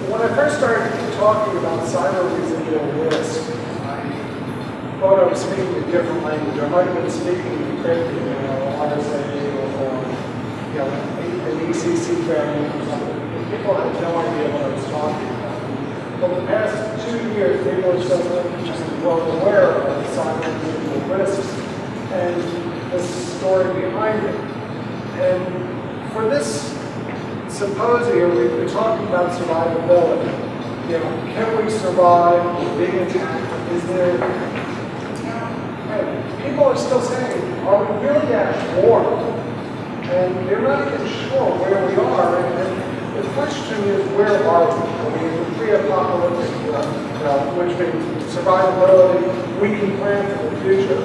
When I first started talking about cyber residual risk, I thought I was speaking a different language. I might have been speaking encrypted, RSA or an ECC variant or something. People had no idea what I was talking about. But the past 2 years, people are suddenly just well aware of cyber residual risks and the story behind it. And for this symposium, we've been talking about survivability. Can we survive being attacked? Is there? And people are still saying, are we really at war? And they're not even sure where we are. And the question is, where are we? Are we in the pre-apocalyptic, which means survivability, we can plan for the future?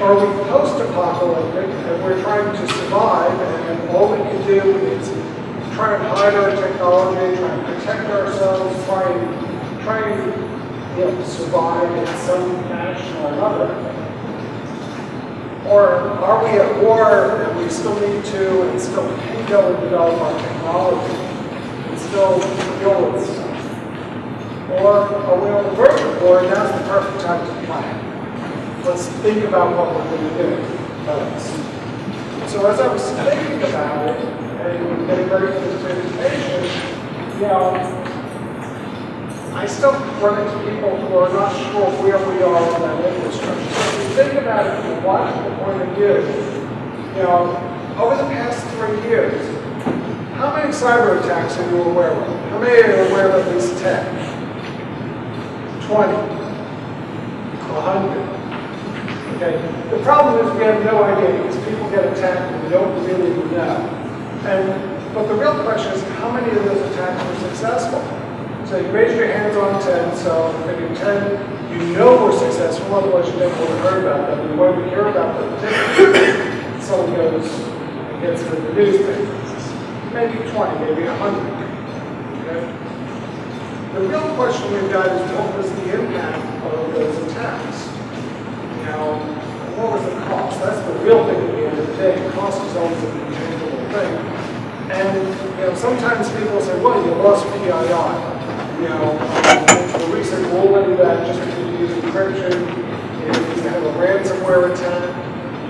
Are we post-apocalyptic and we're trying to survive and all we can do is try and hide our technology, try and protect ourselves, try and survive in some fashion or another? Or are we at war and we still need to and still can go and develop our technology and still deal with stuff? Or are we on the verge of war and now's the perfect time to plan? Let's think about what we're going to do. So as I was thinking about it and getting ready for this presentation, I still run into people who are not sure where we are in that infrastructure. So if you think about it from a logical point of view, over the past 3 years, how many cyber attacks are you aware of? How many are you aware of at least 10? 20? 100? Okay. The problem is we have no idea because people get attacked and we don't really know. But the real question is how many of those attacks were successful? So you raise your hands on 10, so if you're 10, you know we're successful, otherwise you never would have heard about them. And when we hear about them, someone goes and gets it in the newspapers. Maybe 20, maybe 100. Okay? The real question we've got is what was the impact of those attacks? What was the cost? That's the real thing at the end of the day. Cost is always an intangible thing. And sometimes people say, well, you lost PII. The recent ruling that just because you use encryption, if you have a ransomware attack,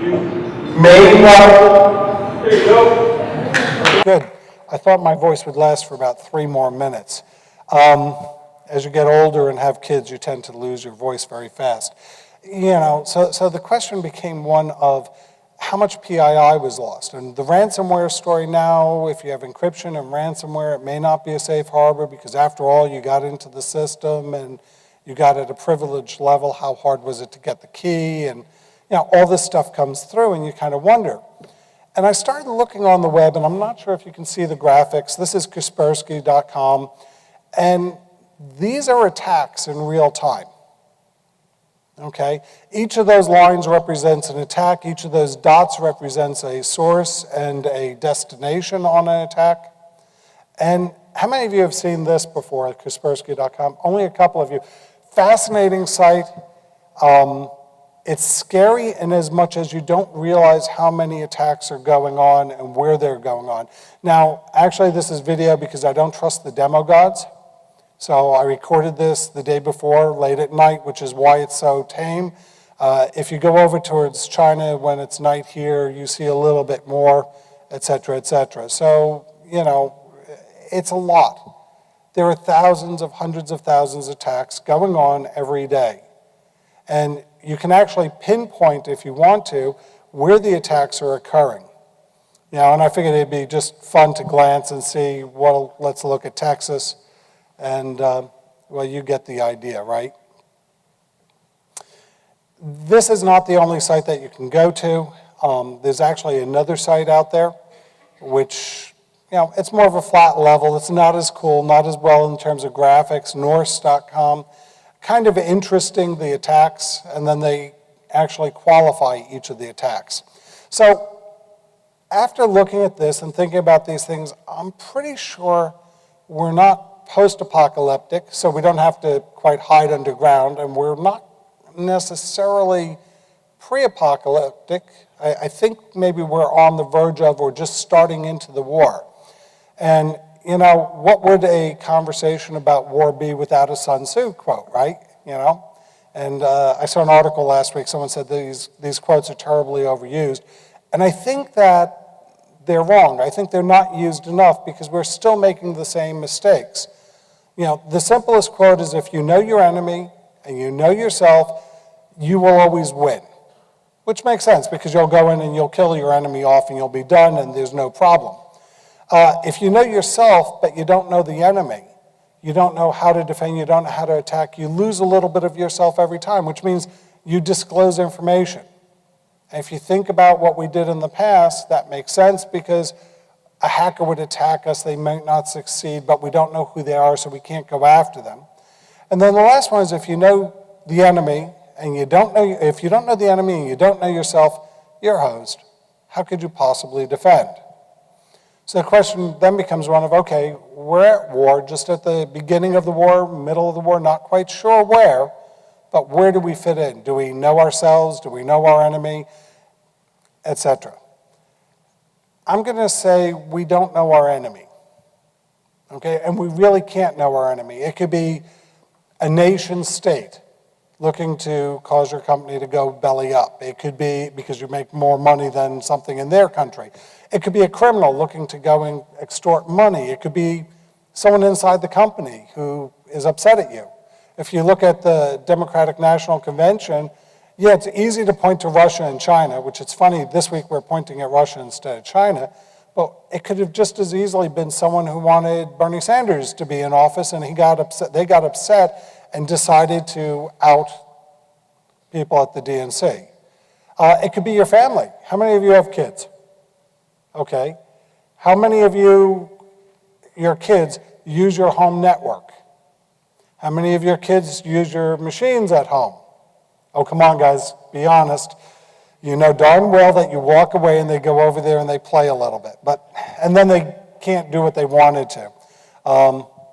you may not. There you go. Good. I thought my voice would last for about 3 more minutes. As you get older and have kids, you tend to lose your voice very fast. So the question became one of how much PII was lost. And the ransomware story now, if you have encryption and ransomware, it may not be a safe harbor because after all, you got into the system and you got at a privileged level. How hard was it to get the key? And all this stuff comes through and you kind of wonder. And I started looking on the web, and I'm not sure if you can see the graphics. This is Kaspersky.com. And these are attacks in real time. Okay, each of those lines represents an attack. Each of those dots represents a source and a destination on an attack. And how many of you have seen this before at Kaspersky.com? Only a couple of you. Fascinating site. It's scary in as much as you don't realize how many attacks are going on and where they're going on. Now, actually, this is video because I don't trust the demo gods. So I recorded this the day before, late at night, which is why it's so tame. If you go over towards China when it's night here, you see a little bit more, et cetera, et cetera. So, it's a lot. There are thousands of hundreds of thousands of attacks going on every day. And you can actually pinpoint, if you want to, where the attacks are occurring. And I figured it'd be just fun to glance and see, well, let's look at Texas. And, well, you get the idea, right? This is not the only site that you can go to. There's actually another site out there, which, it's more of a flat level. It's not as cool, not as well in terms of graphics, Norse.com. Kind of interesting, the attacks, and then they actually qualify each of the attacks. So after looking at this and thinking about these things, I'm pretty sure we're not post-apocalyptic, so we don't have to quite hide underground, and we're not necessarily pre-apocalyptic. I think maybe we're on the verge of or just starting into the war. And, you know, what would a conversation about war be without a Sun Tzu quote, right? You know? And I saw an article last week, someone said these quotes are terribly overused. And I think that they're wrong. I think they're not used enough because we're still making the same mistakes. You know, the simplest quote is, if you know your enemy and you know yourself, you will always win. Which makes sense because you'll go in and you'll kill your enemy off and you'll be done and there's no problem. If you know yourself but you don't know the enemy, you don't know how to defend, you don't know how to attack, you lose a little bit of yourself every time, which means you disclose information. And if you think about what we did in the past, that makes sense because a hacker would attack us, they might not succeed, but we don't know who they are, so we can't go after them. And then the last one is, if you know the enemy and you don't know, if you don't know the enemy and you don't know yourself, you're hosed. How could you possibly defend? So the question then becomes one of, okay, we're at war, just at the beginning of the war, middle of the war, not quite sure where, but where do we fit in? Do we know ourselves? Do we know our enemy? Etc. I'm going to say we don't know our enemy. Okay, and we really can't know our enemy. It could be a nation state looking to cause your company to go belly up. It could be because you make more money than something in their country. It could be a criminal looking to go and extort money. It could be someone inside the company who is upset at you. If you look at the Democratic National Convention, yeah, it's easy to point to Russia and China, which it's funny, this week we're pointing at Russia instead of China, but it could have just as easily been someone who wanted Bernie Sanders to be in office and they got upset and decided to out people at the DNC. It could be your family. How many of you have kids? Okay. How many of your kids use your home network? How many of your kids use your machines at home? Oh, come on, guys, be honest. You know darn well that you walk away and they go over there and they play a little bit, and then they can't do what they wanted to.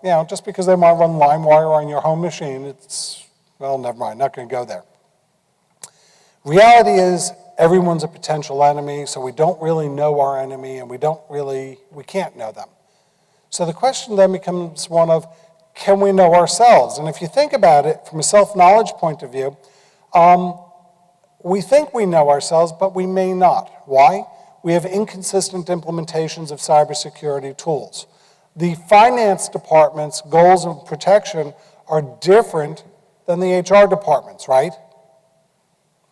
You know, just because they want to run LimeWire on your home machine, it's, well, never mind, not going to go there. Reality is everyone's a potential enemy, so we don't really know our enemy and we can't know them. So the question then becomes one of, can we know ourselves? And if you think about it from a self-knowledge point of view, we think we know ourselves, but we may not. Why? We have inconsistent implementations of cybersecurity tools. The finance department's goals of protection are different than the HR department's, right?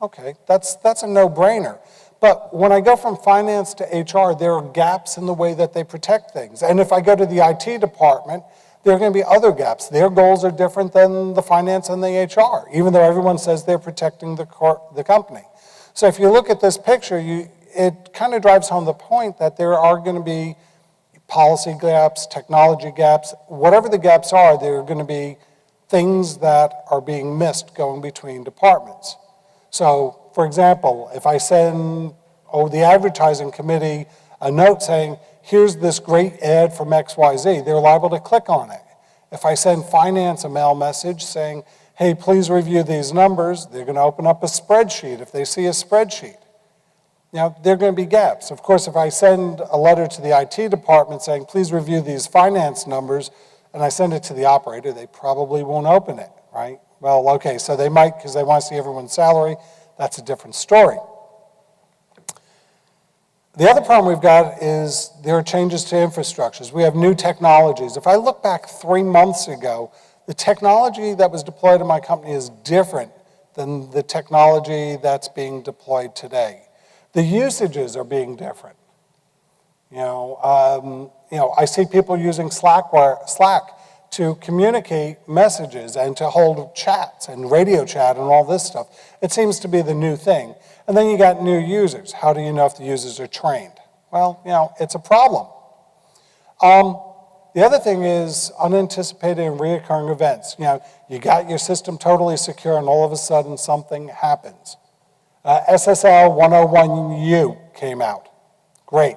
Okay, that's a no-brainer. But when I go from finance to HR, there are gaps in the way that they protect things. And if I go to the IT department, there are going to be other gaps. Their goals are different than the finance and the HR, even though everyone says they're protecting the company. So if you look at this picture, it kind of drives home the point that there are going to be policy gaps, technology gaps. Whatever the gaps are, there are going to be things that are being missed going between departments. So, for example, if I send the advertising committee a note saying, here's this great ad from XYZ, they're liable to click on it. If I send finance a mail message saying, hey, please review these numbers, they're going to open up a spreadsheet if they see a spreadsheet. Now, there are going to be gaps. Of course, if I send a letter to the IT department saying, please review these finance numbers, and I send it to the operator, they probably won't open it, right? Well, okay, so they might because they want to see everyone's salary. That's a different story. The other problem we've got is there are changes to infrastructures. We have new technologies. If I look back 3 months ago, the technology that was deployed in my company is different than the technology that's being deployed today. The usages are being different. I see people using Slack to communicate messages and to hold chats and radio chat and all this stuff. It seems to be the new thing. And then you got new users. How do you know if the users are trained? Well, it's a problem. The other thing is unanticipated and reoccurring events. You got your system totally secure and all of a sudden something happens. SSL 101U came out. Great.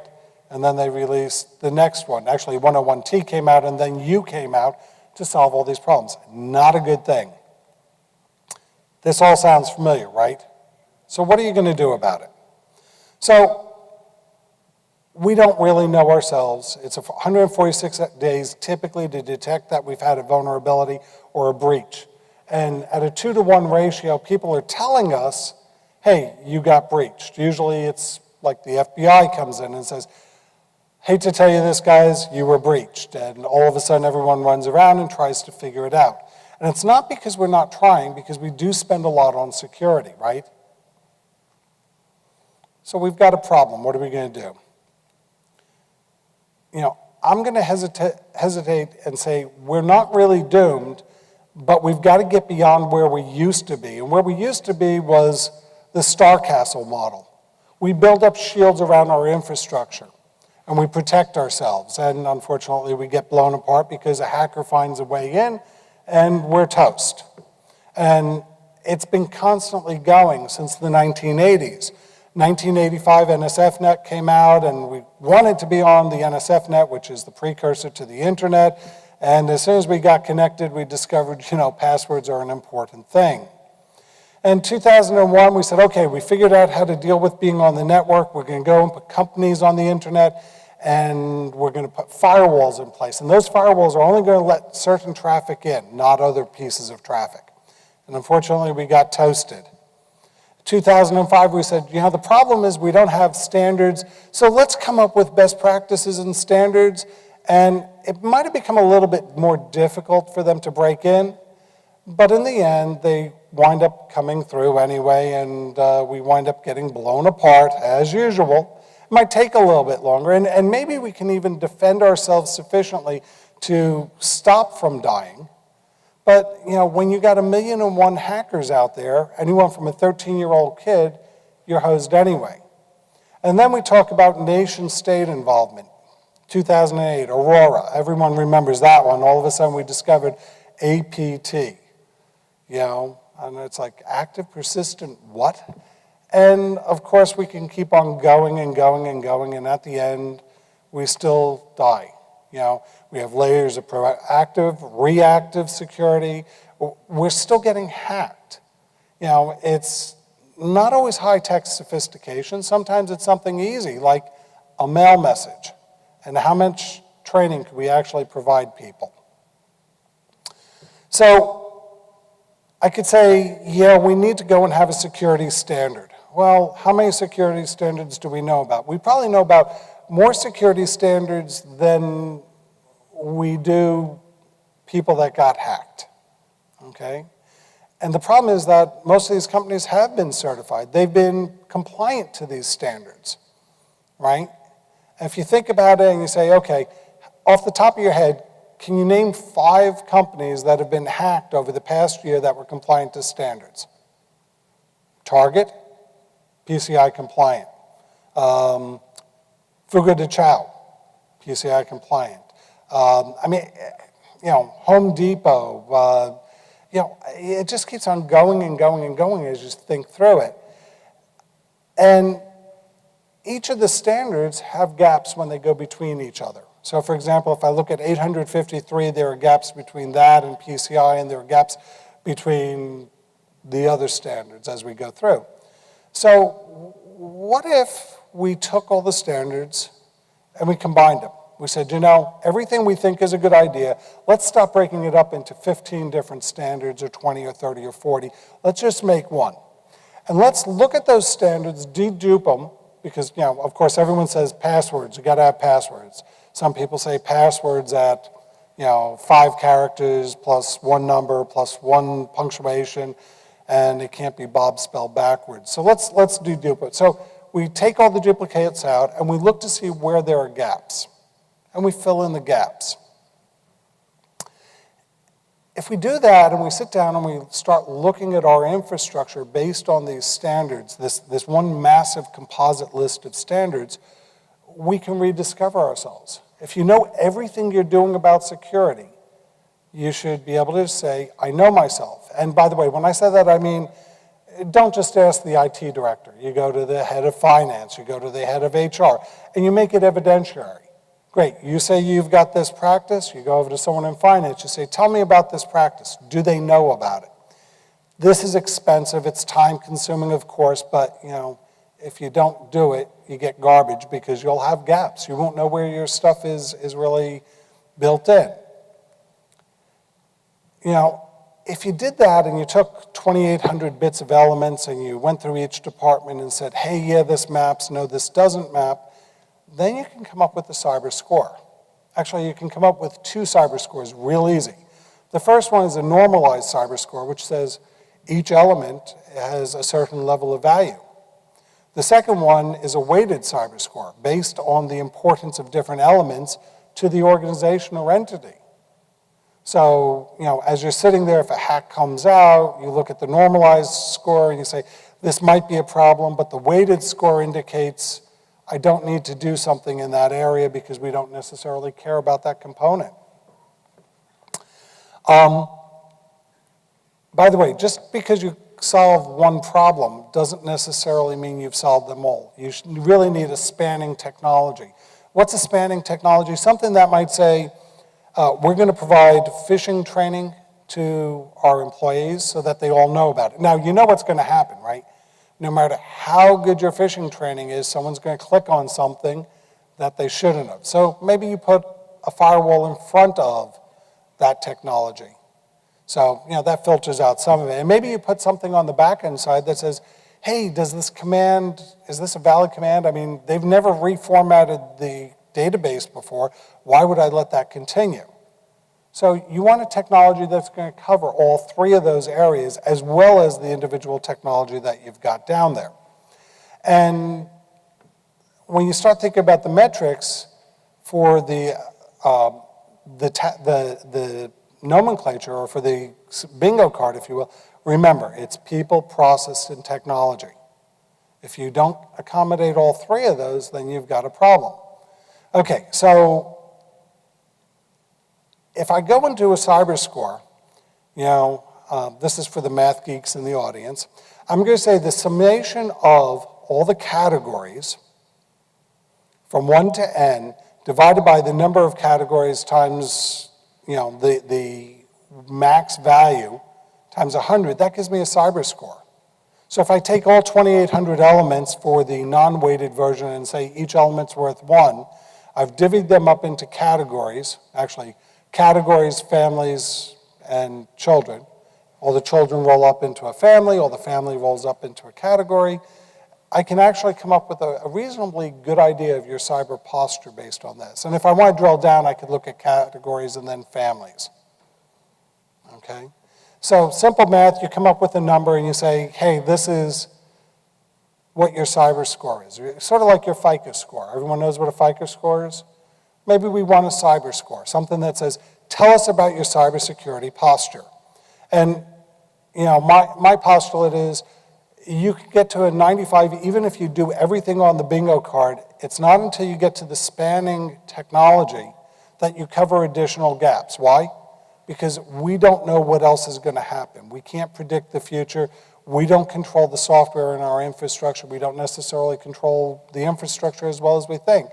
And then they released the next one. Actually, 101T came out and then U came out to solve all these problems. Not a good thing. This all sounds familiar, right? So what are you going to do about it? So we don't really know ourselves. It's 146 days typically to detect that we've had a vulnerability or a breach. And at a 2-to-1 ratio, people are telling us, hey, you got breached. Usually it's like the FBI comes in and says, hate to tell you this, guys, you were breached. And all of a sudden everyone runs around and tries to figure it out. And it's not because we're not trying, because we do spend a lot on security, right? So we've got a problem. What are we going to do? I'm going to hesitate and say we're not really doomed, but we've got to get beyond where we used to be. And where we used to be was the Star Castle model. We build up shields around our infrastructure, and we protect ourselves. And unfortunately, we get blown apart because a hacker finds a way in, and we're toast. And it's been constantly going since the 1980s. 1985, NSFNet came out, and we wanted to be on the NSFNet, which is the precursor to the internet. And as soon as we got connected, we discovered, passwords are an important thing. In 2001, we said, okay, we figured out how to deal with being on the network. We're going to go and put companies on the internet, and we're going to put firewalls in place. And those firewalls are only going to let certain traffic in, not other pieces of traffic. And unfortunately, we got toasted. 2005, we said, the problem is we don't have standards, so let's come up with best practices and standards. And it might have become a little bit more difficult for them to break in, but in the end, they wind up coming through anyway, and we wind up getting blown apart, as usual. It might take a little bit longer, and maybe we can even defend ourselves sufficiently to stop from dying. But when you got 1,000,001 hackers out there, anyone from a 13-year-old kid, you're hosed anyway. And then we talk about nation-state involvement. 2008, Aurora, everyone remembers that one. All of a sudden we discovered APT, and it's like active persistent what? And of course we can keep on going and going and going, and at the end we still die. We have layers of proactive, reactive security. We're still getting hacked. It's not always high-tech sophistication. Sometimes it's something easy, like a mail message. And how much training can we actually provide people? So I could say, we need to go and have a security standard. Well, how many security standards do we know about? We probably know about more security standards than we do people that got hacked, okay? And the problem is that most of these companies have been certified. They've been compliant to these standards, right? And if you think about it and you say, okay, off the top of your head, can you name 5 companies that have been hacked over the past year that were compliant to standards? Target, PCI compliant. Fuga de Chao, PCI compliant. Home Depot, it just keeps on going and going and going as you think through it. And each of the standards have gaps when they go between each other. So for example, if I look at 853, there are gaps between that and PCI, and there are gaps between the other standards as we go through. So what if we took all the standards and we combined them? We said, everything we think is a good idea, let's stop breaking it up into 15 different standards or 20 or 30 or 40. Let's just make one. And let's look at those standards, dedupe them, because, of course, everyone says passwords. You got to have passwords. Some people say passwords at, 5 characters plus 1 number plus 1 punctuation, and it can't be Bob spelled backwards. So let's dedupe it. So we take all the duplicates out, and we look to see where there are gaps. And we fill in the gaps. If we do that and we sit down and we start looking at our infrastructure based on these standards, this one massive composite list of standards, we can rediscover ourselves. If you know everything you're doing about security, you should be able to say, I know myself. And by the way, when I say that, I mean, don't just ask the IT director. You go to the head of finance, you go to the head of HR, and you make it evidentiary. Great, you say you've got this practice, you go over to someone in finance, you say, tell me about this practice. Do they know about it? This is expensive, it's time consuming, of course, but if you don't do it, you get garbage because you'll have gaps. You won't know where your stuff is really built in. You know, if you did that and you took 2,800 bits of elements and you went through each department and said, hey, yeah, this maps, no, this doesn't map, then you can come up with a cyber score. Actually, you can come up with 2 cyber scores real easy. The first one is a normalized cyber score, which says each element has a certain level of value. The second one is a weighted cyber score based on the importance of different elements to the organization or entity. So, you know, as you're sitting there, if a hack comes out, you look at the normalized score and you say, this might be a problem, but the weighted score indicates I don't need to do something in that area because we don't necessarily care about that component. By the way, just because you solve one problem doesn't necessarily mean you've solved them all. You really need a spanning technology. What's a spanning technology? Something that might say, we're going to provide phishing training to our employees so that they all know about it. Now, you know what's going to happen, right? No matter how good your phishing training is, someone's going to click on something that they shouldn't have. So maybe you put a firewall in front of that technology. So, you know, that filters out some of it. And maybe you put something on the back-end side that says, hey, does this command, is this a valid command? I mean, they've never reformatted the database before. Why would I let that continue? So you want a technology that's going to cover all 3 of those areas as well as the individual technology that you've got down there. And when you start thinking about the metrics for the nomenclature, or for the bingo card, if you will, remember, it's people, process, and technology. If you don't accommodate all 3 of those, then you've got a problem. Okay, so if I go into a cyber score, you know, this is for the math geeks in the audience, I'm going to say the summation of all the categories from 1 to n divided by the number of categories times, you know, the max value times 100, that gives me a cyber score. So if I take all 2,800 elements for the non-weighted version and say each element's worth 1, I've divvied them up into categories, actually categories, families, and children. All the children roll up into a family, all the family rolls up into a category. I can actually come up with a reasonably good idea of your cyber posture based on this. And if I want to drill down, I could look at categories and then families. Okay? So simple math, you come up with a number and you say, hey, this is what your cyber score is. Sort of like your FICO score. Everyone knows what a FICO score is? Maybe we want a cyber score, something that says, tell us about your cybersecurity posture. And, you know, my postulate is, you can get to a 95 even if you do everything on the bingo card. It's not until you get to the spanning technology that you cover additional gaps. Why? Because we don't know what else is going to happen. We can't predict the future. We don't control the software in our infrastructure. We don't necessarily control the infrastructure as well as we think.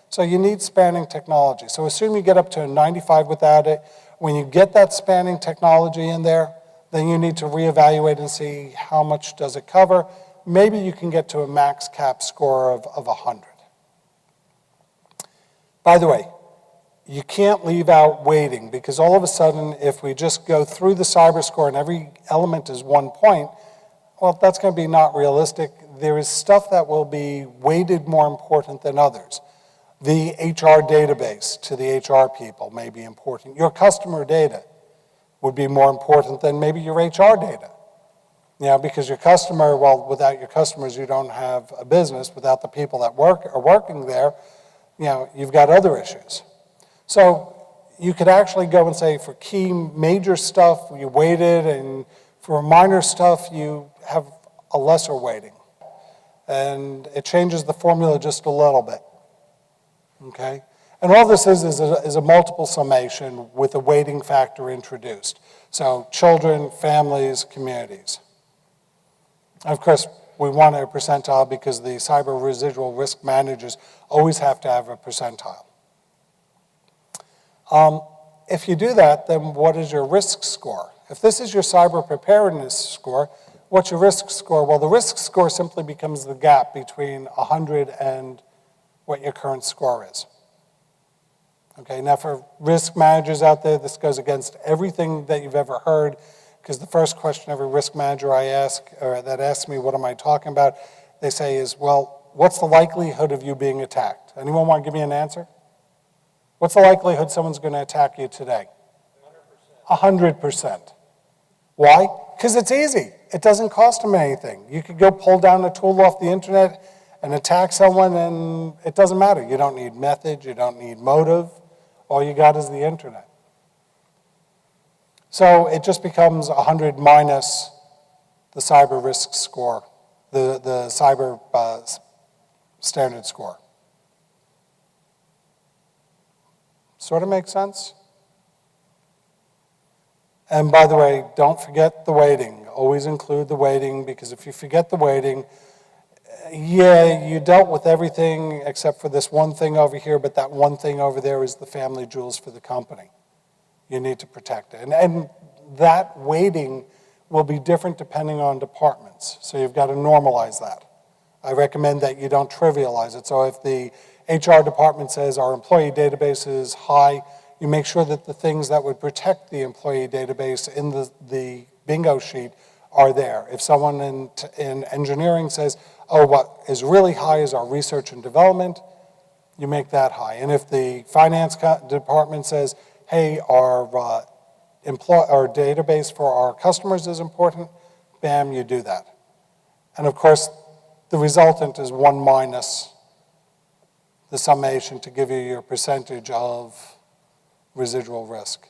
So you need spanning technology. So assume you get up to a 95 without it. When you get that spanning technology in there, then you need to reevaluate and see how much does it cover. Maybe you can get to a max cap score of 100. By the way, you can't leave out weighting, because all of a sudden, if we just go through the cyber score and every element is 1 point, well, that's going to be not realistic. There is stuff that will be weighted more important than others. The HR database to the HR people may be important. Your customer data would be more important than maybe your HR data. You know, because your customer, well, without your customers, you don't have a business. Without the people that are working there, you know, you've got other issues. So you could actually go and say for key major stuff, you weight it, and for minor stuff, you have a lesser weighting. And it changes the formula just a little bit, okay? And all this is a multiple summation with a weighting factor introduced. So children, families, communities. Of course, we want a percentile because the cyber residual risk managers always have to have a percentile. If you do that, then what is your risk score? If this is your cyber preparedness score, what's your risk score? Well, the risk score simply becomes the gap between 100 and what your current score is. Okay, now for risk managers out there, this goes against everything that you've ever heard, because the first question every risk manager I ask, or that asks me, what am I talking about, they say is, well, what's the likelihood of you being attacked? Anyone want to give me an answer? What's the likelihood someone's going to attack you today? 100%. Why? Because it's easy. It doesn't cost them anything. You could go pull down a tool off the internet and attack someone, and it doesn't matter. You don't need method, you don't need motive. All you got is the internet. So it just becomes 100 minus the cyber risk score, the cyber standard score. Sort of makes sense? And by the way, don't forget the weighting. Always include the weighting, because if you forget the weighting, yeah, you dealt with everything except for this one thing over here, but that one thing over there is the family jewels for the company. You need to protect it. And that weighting will be different depending on departments. So you've got to normalize that. I recommend that you don't trivialize it. So if the HR department says our employee database is high, you make sure that the things that would protect the employee database in the bingo sheet are there. If someone in engineering says, oh, what is really high is our research and development, you make that high. And if the finance department says, hey, our database for our customers is important, bam, you do that. And of course, the resultant is 1 minus the summation to give you your percentage of residual risk.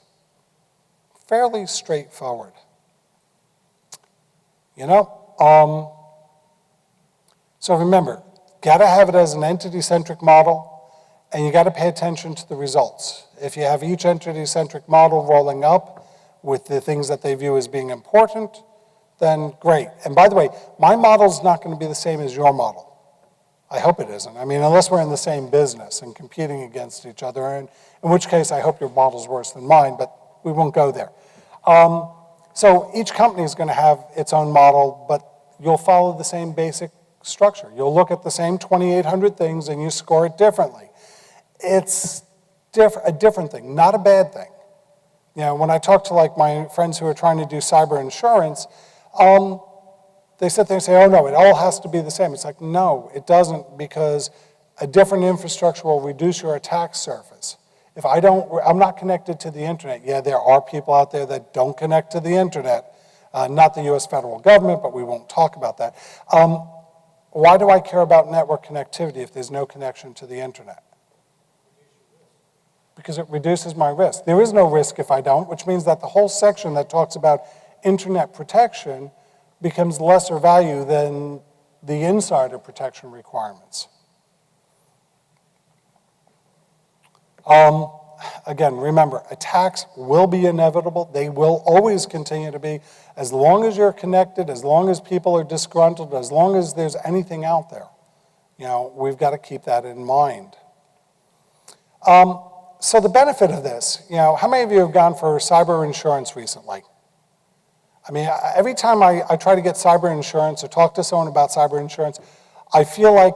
Fairly straightforward. You know, so remember, gotta have it as an entity-centric model, and you gotta pay attention to the results. If you have each entity-centric model rolling up with the things that they view as being important, then great. And by the way, my model's not gonna be the same as your model. I hope it isn't. I mean, unless we're in the same business and competing against each other, and in which case I hope your model's worse than mine, but we won't go there. So each company is going to have its own model, but you'll follow the same basic structure. You'll look at the same 2,800 things and you score it differently. It's a different thing, not a bad thing. You know, when I talk to like my friends who are trying to do cyber insurance, they sit there and say, oh no, it all has to be the same. It's like, no, it doesn't, because a different infrastructure will reduce your attack surface. If I'm not connected to the internet. Yeah, there are people out there that don't connect to the internet, not the US federal government, but we won't talk about that. Why do I care about network connectivity if there's no connection to the internet? Because it reduces my risk. There is no risk if I don't, which means that the whole section that talks about internet protection becomes lesser value than the insider protection requirements. Again, remember, attacks will be inevitable. They will always continue to be. As long as you're connected, as long as people are disgruntled, as long as there's anything out there, you know, we've got to keep that in mind. So the benefit of this, you know, how many of you have gone for cyber insurance recently? I mean, every time I try to get cyber insurance or talk to someone about cyber insurance, I feel like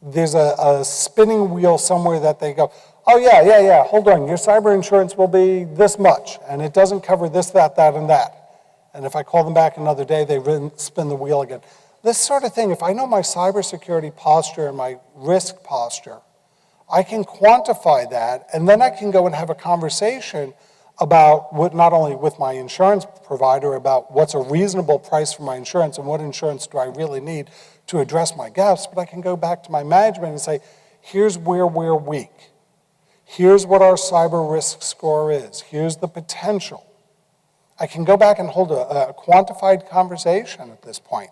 there's a spinning wheel somewhere that they go, oh yeah, hold on, your cyber insurance will be this much, and it doesn't cover this, that, and that. And if I call them back another day, they spin the wheel again. This sort of thing, if I know my cybersecurity posture and my risk posture, I can quantify that, and then I can go and have a conversation about what, not only with my insurance provider about what's a reasonable price for my insurance and what insurance do I really need to address my gaps, but I can go back to my management and say, here's where we're weak. Here's what our cyber risk score is. Here's the potential. I can go back and hold a quantified conversation at this point.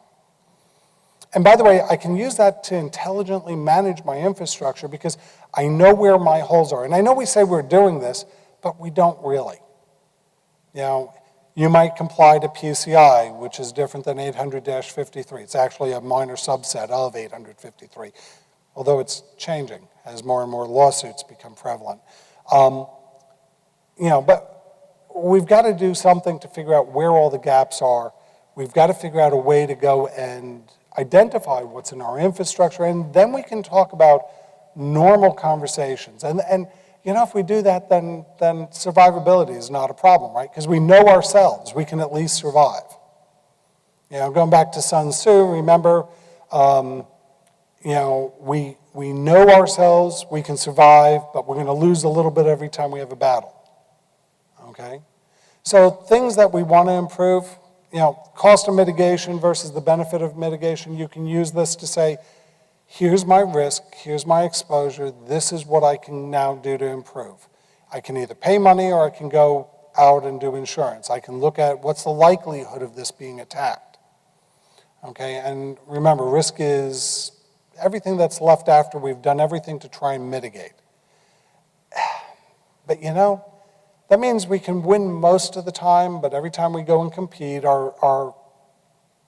And by the way, I can use that to intelligently manage my infrastructure because I know where my holes are. And I know we say we're doing this, but we don't really. You know, you might comply to PCI, which is different than 800-53. It's actually a minor subset of 853, although it's changing as more and more lawsuits become prevalent. You know, but we've got to do something to figure out where all the gaps are, We've got to figure out a way to go and identify what's in our infrastructure, and then we can talk about normal conversations. And if we do that, then survivability is not a problem, right? Because we know ourselves, we can at least survive. Going back to Sun Tzu, remember, we know ourselves, we can survive, but we're going to lose a little bit every time we have a battle, okay? So things that we want to improve, cost of mitigation versus the benefit of mitigation, you can use this to say, here's my risk, here's my exposure, this is what I can now do to improve. I can either pay money or I can go out and do insurance. I can look at what's the likelihood of this being attacked. Okay, and remember, risk is everything that's left after we've done everything to try and mitigate. But that means we can win most of the time, but every time we go and compete, our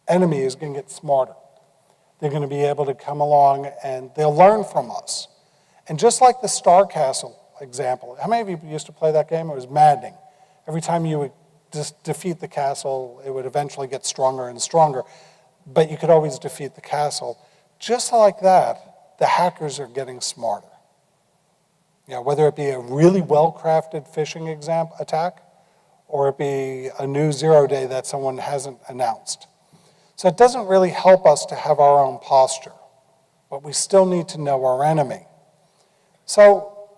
enemy is going to get smarter. They're going to be able to come along and they'll learn from us. And just like the Star Castle example, how many of you used to play that game? It was maddening. Every time you would just defeat the castle, it would eventually get stronger and stronger, but you could always defeat the castle. Just like that, the hackers are getting smarter. Whether it be a really well-crafted phishing attack or it be a new 0-day that someone hasn't announced. So it doesn't really help us to have our own posture, but we still need to know our enemy. So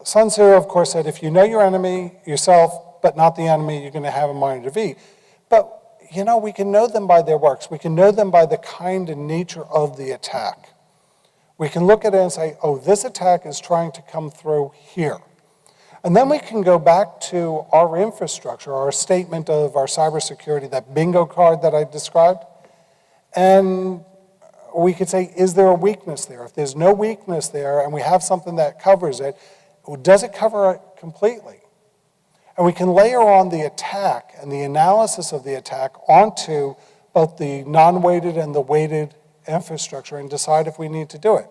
Sun Tzu, of course, said if you know your enemy yourself, but not the enemy, you're going to have a mind to defeat. But, we can know them by their works. We can know them by the kind and nature of the attack. We can look at it and say, oh, this attack is trying to come through here. And then we can go back to our infrastructure, our statement of our cybersecurity, that bingo card that I described, and we could say, is there a weakness there? If there's no weakness there and we have something that covers it, does it cover it completely? And we can layer on the attack and the analysis of the attack onto both the non-weighted and the weighted infrastructure and decide if we need to do it.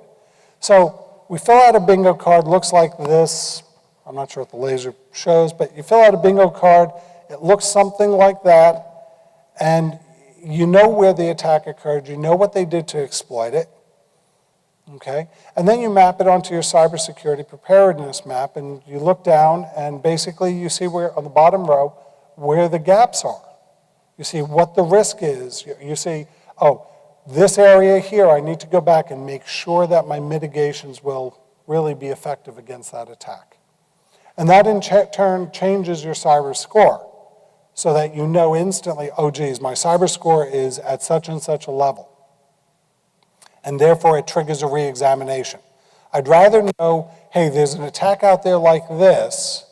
So we fill out a bingo card, looks like this. I'm not sure what the laser shows, but you fill out a bingo card, it looks something like that, and you know where the attack occurred, you know what they did to exploit it, okay? And then you map it onto your cybersecurity preparedness map, and you look down, and basically you see where, on the bottom row, where the gaps are. You see what the risk is. You see, oh, this area here, I need to go back and make sure that my mitigations will really be effective against that attack. And that in turn changes your cyber score so that you know instantly, oh geez, my cyber score is at such and such a level. And therefore it triggers a re-examination. I'd rather know, hey, there's an attack out there like this,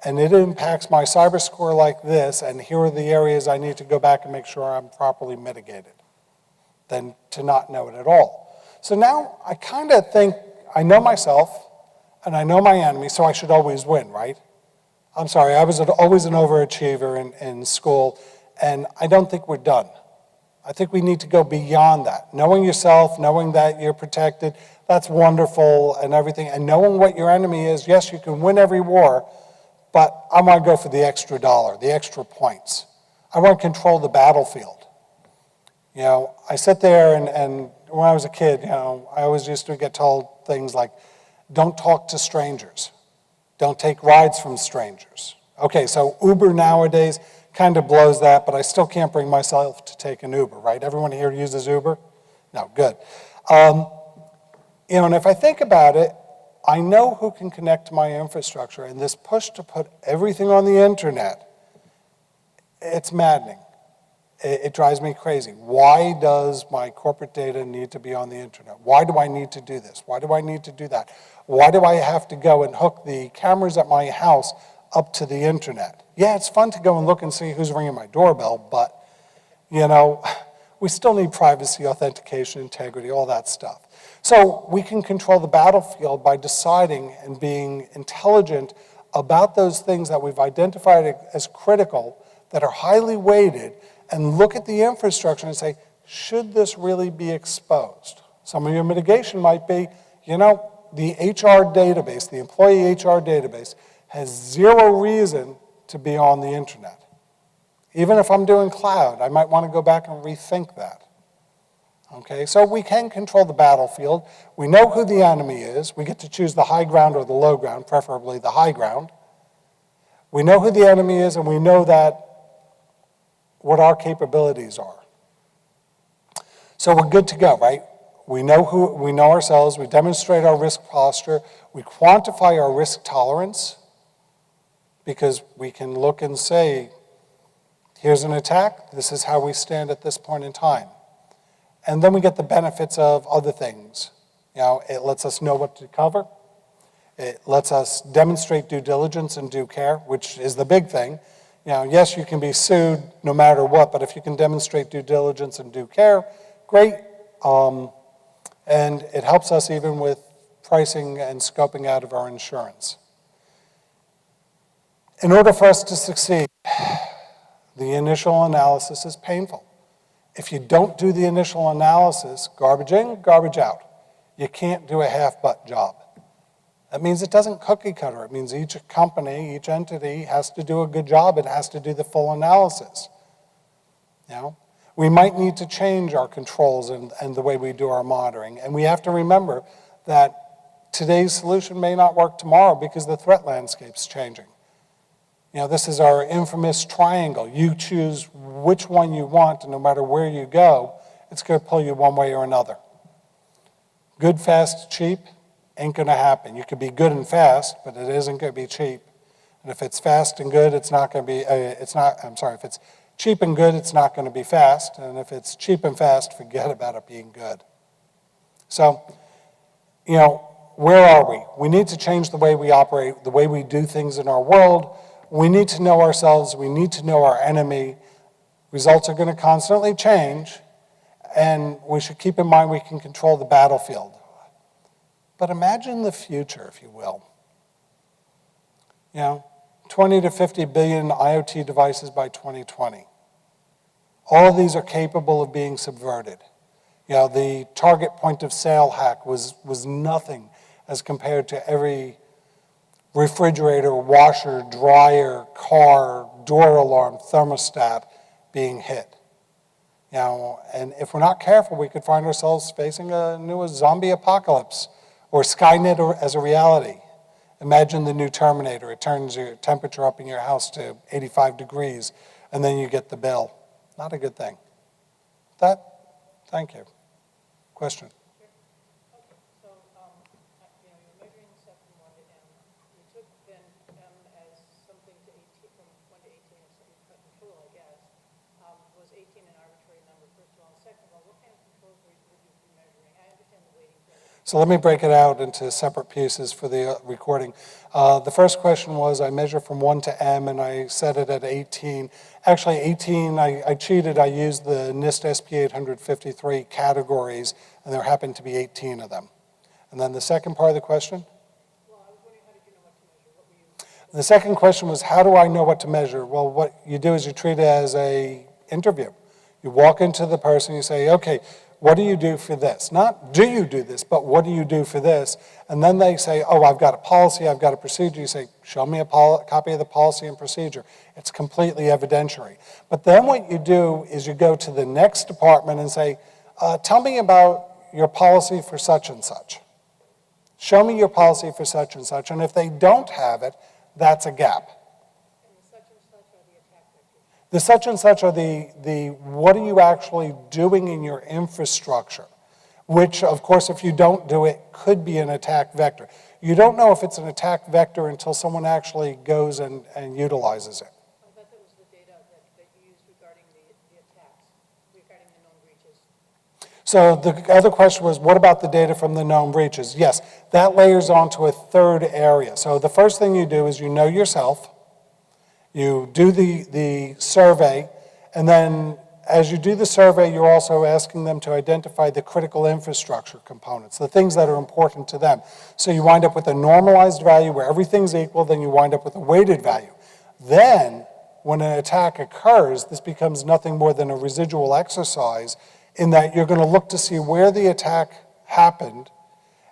and it impacts my cyber score like this, and here are the areas I need to go back and make sure I'm properly mitigated, than to not know it at all. So now I kind of think I know myself, and I know my enemy, so I should always win, right? I'm sorry, I was always an overachiever in school, and I don't think we're done. I think we need to go beyond that. Knowing yourself, knowing that you're protected, that's wonderful and everything, and knowing what your enemy is, yes, you can win every war, but I want to go for the extra dollar, the extra points. I want to control the battlefield. I sit there and when I was a kid, I always used to get told things like, don't talk to strangers. Don't take rides from strangers. Okay, so Uber nowadays kind of blows that, but I still can't bring myself to take an Uber, right? Everyone here uses Uber? No, good. And if I think about it, I know who can connect to my infrastructure, and this push to put everything on the internet, it's maddening. It drives me crazy. Why does my corporate data need to be on the internet? Why do I need to do this? Why do I need to do that? Why do I have to go and hook the cameras at my house up to the internet? Yeah, it's fun to go and look and see who's ringing my doorbell, but, we still need privacy, authentication, integrity, all that stuff. So we can control the battlefield by deciding and being intelligent about those things that we've identified as critical, that are highly weighted, and look at the infrastructure and say, should this really be exposed? Some of your mitigation might be, the HR database, the employee HR database, has zero reason to be on the internet. Even if I'm doing cloud, I might want to go back and rethink that. Okay, so we can control the battlefield. We know who the enemy is. We get to choose the high ground or the low ground, preferably the high ground. We know who the enemy is, and we know that what our capabilities are. So we're good to go, right? We know ourselves, we demonstrate our risk posture, we quantify our risk tolerance, because we can look and say, here's an attack, this is how we stand at this point in time. And then we get the benefits of other things. You know, it lets us know what to cover. It lets us demonstrate due diligence and due care, which is the big thing. You know, yes, you can be sued no matter what, but if you can demonstrate due diligence and due care, great. And it helps us even with pricing and scoping out of our insurance. In order for us to succeed, the initial analysis is painful. If you don't do the initial analysis, garbage in, garbage out. You can't do a half-butt job. That means it doesn't cookie cutter. It means each company, each entity has to do a good job. It has to do the full analysis. You know? We might need to change our controls and the way we do our monitoring. And we have to remember that today's solution may not work tomorrow because the threat landscape's changing. You know, this is our infamous triangle. You choose which one you want, and no matter where you go, it's going to pull you one way or another. Good, fast, cheap ain't going to happen. You could be good and fast, but it isn't going to be cheap. And if it's fast and good, it's not going to be, if it's cheap and good, it's not going to be fast. And if it's cheap and fast, forget about it being good. So, you know, where are we? We need to change the way we operate, the way we do things in our world. We need to know ourselves. We need to know our enemy. Results are going to constantly change, and we should keep in mind we can control the battlefield. But imagine the future, if you will. You know, 20 to 50 billion IoT devices by 2020. All of these are capable of being subverted. You know, the Target point of sale hack was nothing as compared to every refrigerator, washer, dryer, car, door alarm, thermostat being hit. You know, and if we're not careful, we could find ourselves facing a new zombie apocalypse or Skynet as a reality. Imagine the new Terminator. It turns your temperature up in your house to 85 degrees, and then you get the bill. Not a good thing. Thank you. Question? So let me break it out into separate pieces for the recording. The first question was, I measure from 1 to M, and I set it at 18. Actually, 18, I cheated. I used the NIST SP 853 categories, and there happened to be 18 of them. And then the second part of the question? Well, I was wondering, how did you know what to measure? What were you... The second question was, how do I know what to measure? Well, what you do is you treat it as an interview. You walk into the person, you say, okay, what do you do for this? Not do you do this, but what do you do for this? And then they say, oh, I've got a policy, I've got a procedure. You say, show me a copy of the policy and procedure. It's completely evidentiary. But then what you do is you go to the next department and say, tell me about your policy for such and such. Show me your policy for such and such. And if they don't have it, that's a gap. The such and such are the what are you actually doing in your infrastructure, which, of course, if you don't do it, could be an attack vector. You don't know if it's an attack vector until someone actually goes and utilizes it. I thought that was the data that you used regarding the attacks, regarding the known breaches. So the other question was, what about the data from the known breaches? Yes, that layers onto a third area. So the first thing you do is you know yourself. You do the survey, and then as you do the survey, you're also asking them to identify the critical infrastructure components, the things that are important to them. So you wind up with a normalized value where everything's equal, then you wind up with a weighted value. Then, when an attack occurs, this becomes nothing more than a residual exercise in that you're going to look to see where the attack happened,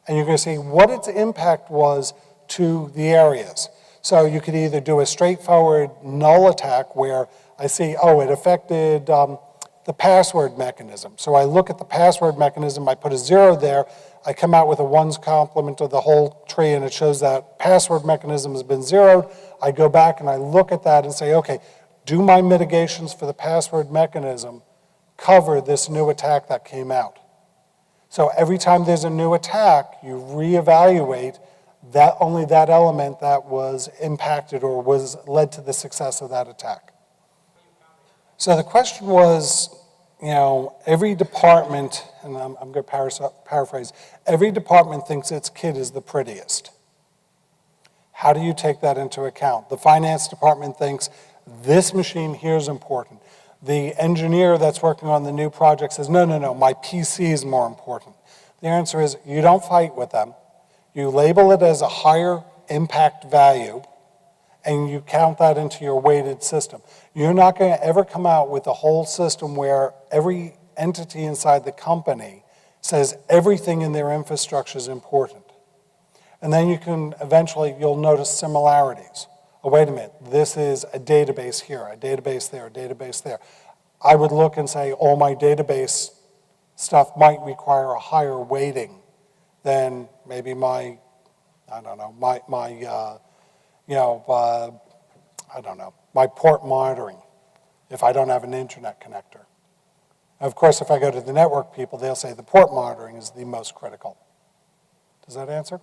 and you're going to see what its impact was to the areas. So you could either do a straightforward null attack where I see, oh, it affected the password mechanism. So I look at the password mechanism, I put a 0 there, I come out with a ones complement of the whole tree, and it shows that password mechanism has been zeroed. I go back and I look at that and say, okay, do my mitigations for the password mechanism cover this new attack that came out? So every time there's a new attack, you reevaluate only that element that was impacted or led to the success of that attack. So the question was, every department, and I'm going to paraphrase, every department thinks its kid is the prettiest. How do you take that into account? The finance department thinks this machine here is important. The engineer that's working on the new project says, no, my PC is more important. The answer is you don't fight with them. You label it as a higher impact value, and you count that into your weighted system. You're not going to ever come out with a whole system where every entity inside the company says everything in their infrastructure is important. And then you'll notice similarities. Oh, wait a minute, this is a database here, a database there, a database there. I would look and say all my database stuff might require a higher weighting than maybe my port monitoring if I don't have an internet connector. Of course, if I go to the network people, they'll say the port monitoring is the most critical. Does that answer?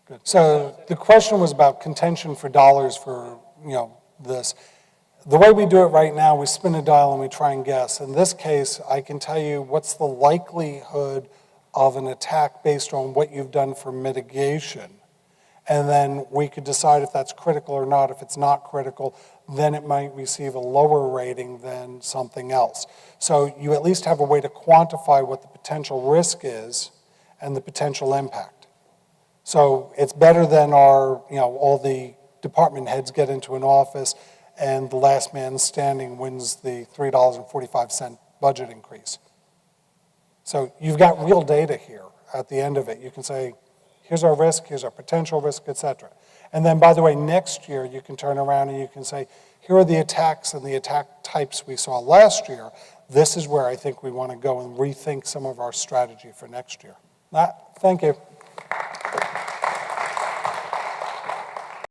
Good. So the question was about contention for dollars for, this. The way we do it right now, we spin a dial and we try and guess. In this case, I can tell you what's the likelihood of an attack based on what you've done for mitigation. And then we could decide if that's critical or not. If it's not critical, then it might receive a lower rating than something else. So you at least have a way to quantify what the potential risk is and the potential impact. So it's better than all the department heads get into an office and the last man standing wins the $3.45 budget increase. So you've got real data here at the end of it. You can say, here's our risk, here's our potential risk, et cetera. And then, by the way, next year you can turn around and you can say, here are the attacks and the attack types we saw last year. This is where I think we want to go and rethink some of our strategy for next year. Thank you.